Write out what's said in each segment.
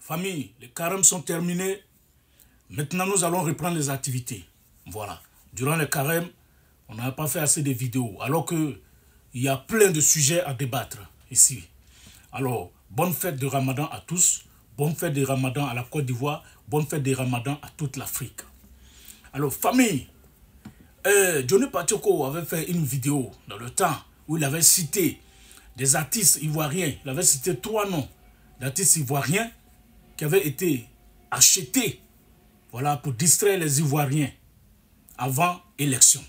Famille, les carèmes sont terminés. Maintenant, nous allons reprendre les activités. Voilà. Durant les carèmes, on n'a pas fait assez de vidéos. Alors qu'il y a plein de sujets à débattre ici. Alors, bonne fête de Ramadan à tous. Bonne fête de Ramadan à la Côte d'Ivoire. Bonne fête de Ramadan à toute l'Afrique. Alors, famille, Johnny Patioko avait fait une vidéo dans le temps où il avait cité des artistes ivoiriens. Il avait cité 3 noms d'artistes ivoiriens qui avaient été achetés, voilà, pour distraire les Ivoiriens avant élection.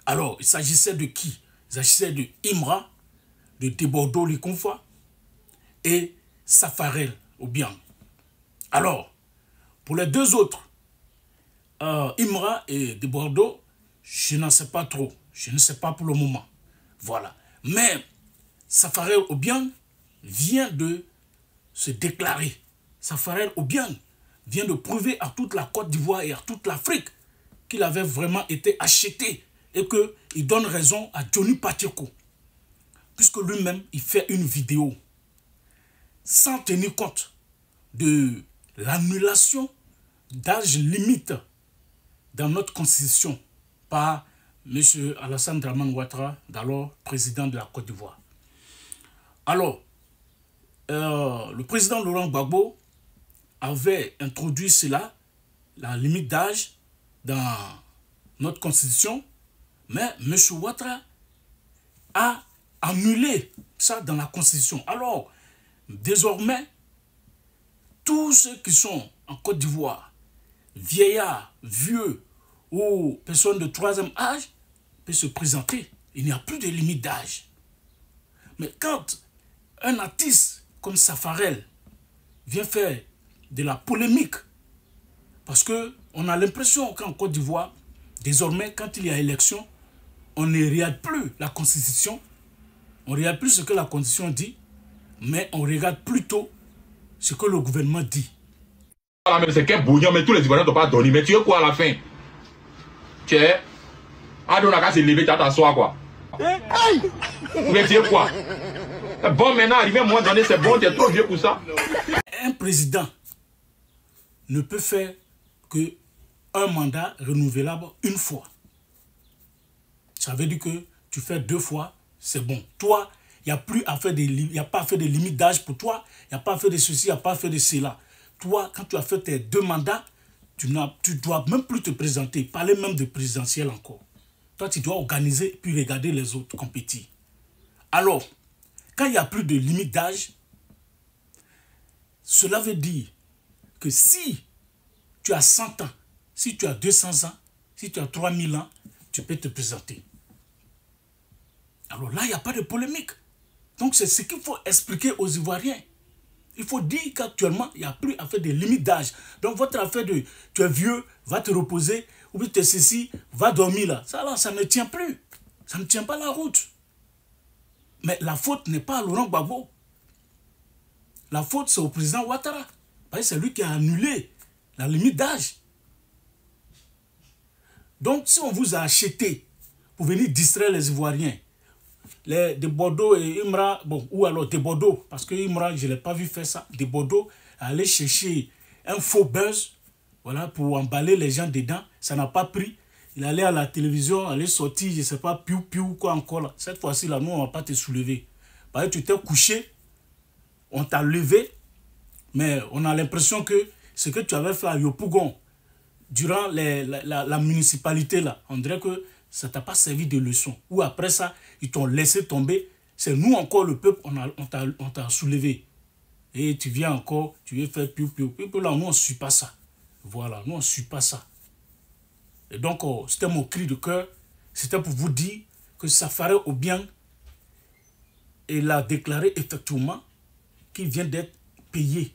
Alors, il s'agissait de qui? Il s'agissait de Imra, de Debordo Likonfa et Safarel Obiang. Alors, pour les 2 autres, Imra et Debordo, je n'en sais pas trop. Je ne sais pas pour le moment. Voilà. Mais Safarel Obiang vient de se déclarer. Safarel Obiang vient de prouver à toute la Côte d'Ivoire et à toute l'Afrique qu'il avait vraiment été acheté et qu'il donne raison à Johnny Patioko. Puisque lui-même, il fait une vidéo sans tenir compte de l'annulation d'âge limite dans notre constitution par M. Alassane Dramane Ouattara, d'alors président de la Côte d'Ivoire. Alors, le président Laurent Gbagbo avait introduit cela, la limite d'âge, dans notre constitution, mais M. Ouattara a annulé ça dans la constitution. Alors, désormais, tous ceux qui sont en Côte d'Ivoire, vieillards, vieux ou personnes de 3e âge, peuvent se présenter. Il n'y a plus de limite d'âge. Mais quand un artiste comme Safarel vient faire de la polémique, parce qu'on a l'impression qu'en Côte d'Ivoire, désormais, quand il y a élection, on ne regarde plus la Constitution, on ne regarde plus ce que la Constitution dit, mais on regarde plutôt ce que le gouvernement dit. C'est qu'un bouillon, mais tous les Ivoiriens ne t'ont pas donné. Mais tu es quoi à la fin? Tu es Adonaka s'est levé, tu as t'asseoir quoi? Mais tu es quoi? Bon, maintenant, arrivé à un moment donné, c'est bon, tu es trop vieux pour ça. Un président ne peut faire que un mandat renouvelable une fois. Ça veut dire que tu fais 2 fois, c'est bon. Toi, il n'y a plus à faire il n'y a pas à faire de limite d'âge pour toi, il n'y a pas à faire de ceci, il n'y a pas à faire de cela. Toi, quand tu as fait tes 2 mandats, tu ne dois même plus te présenter, parler même de présidentiel encore. Toi, tu dois organiser puis regarder les autres compétir. Alors, quand il n'y a plus de limite d'âge, cela veut dire que si tu as 100 ans, si tu as 200 ans, si tu as 3000 ans, tu peux te présenter. Alors là, il n'y a pas de polémique. Donc c'est ce qu'il faut expliquer aux Ivoiriens. Il faut dire qu'actuellement, il n'y a plus à faire de limite d'âge. Donc votre affaire de tu es vieux, va te reposer, ou bien tu es ceci, va dormir là. Ça là, ça ne tient plus. Ça ne tient pas la route. Mais la faute n'est pas à Laurent Gbagbo. La faute, c'est au président Ouattara. Parce que c'est lui qui a annulé la limite d'âge. Donc, si on vous a acheté pour venir distraire les Ivoiriens, les Debordo et Imra, bon, ou alors Debordo, parce que Imra, je ne l'ai pas vu faire ça, Debordo, aller chercher un faux buzz, voilà, pour emballer les gens dedans, ça n'a pas pris. Il allait à la télévision, aller sortir, je ne sais pas, piou, piou, quoi encore là. Cette fois-ci, là, nous, on ne va pas te soulever. Parce que tu t'es couché, on t'a levé, mais on a l'impression que ce que tu avais fait à Yopougon, durant la municipalité, là, on dirait que ça ne t'a pas servi de leçon. Ou après ça, ils t'ont laissé tomber. C'est nous encore, le peuple, on t'a soulevé. Et tu viens encore, tu veux faire piou, piou. Piou, là, nous, on ne suit pas ça. Voilà, nous, on ne suit pas ça. Et donc, c'était mon cri de cœur. C'était pour vous dire que Safarel Obiang, il a déclaré effectivement qu'il vient d'être payé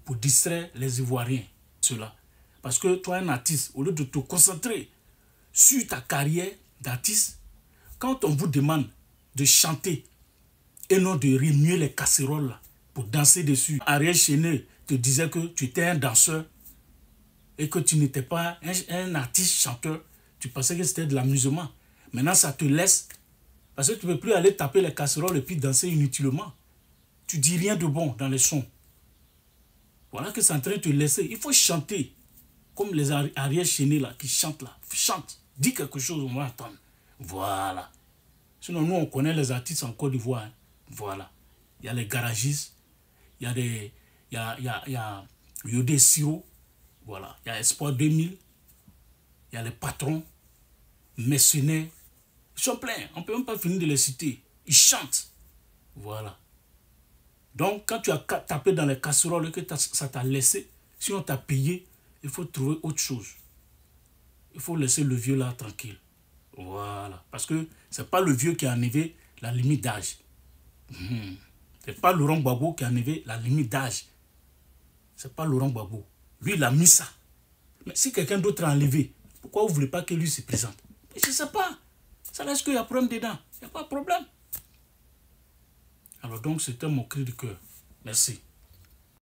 pour distraire les Ivoiriens. Cela. Parce que toi, un artiste, au lieu de te concentrer sur ta carrière d'artiste, quand on vous demande de chanter et non de remuer les casseroles là, pour danser dessus, Ariel Chenet te disait que tu étais un danseur et que tu n'étais pas un artiste chanteur, tu pensais que c'était de l'amusement. Maintenant, ça te laisse, parce que tu ne peux plus aller taper les casseroles et puis danser inutilement. Tu dis rien de bon dans les sons. Voilà que c'est en train de te laisser. Il faut chanter. Comme les arrières chaînés là, qui chantent là. Chante. Dis quelque chose, on va entendre. Voilà. Sinon, nous, on connaît les artistes en Côte d'Ivoire. Hein. Voilà. Il y a les garagistes. Il y a des... Il y a Yodé Siro. Voilà. Il y a Espoir 2000. Il y a les patrons. Mercenaires. Ils sont pleins. On ne peut même pas finir de les citer. Ils chantent. Voilà. Donc, quand tu as tapé dans les casseroles et que ça t'a laissé, si on t'a payé, il faut trouver autre chose. Il faut laisser le vieux là tranquille. Voilà. Parce que ce n'est pas le vieux qui a enlevé la limite d'âge. Ce n'est pas Laurent Gbagbo qui a enlevé la limite d'âge. Ce n'est pas Laurent Gbagbo. Lui, il a mis ça. Mais si quelqu'un d'autre a enlevé, pourquoi vous ne voulez pas que lui se présente? Je ne sais pas. Ça laisse qu'il y a problème dedans. Il n'y a pas de problème. Alors donc, c'était mon cri de cœur. Merci.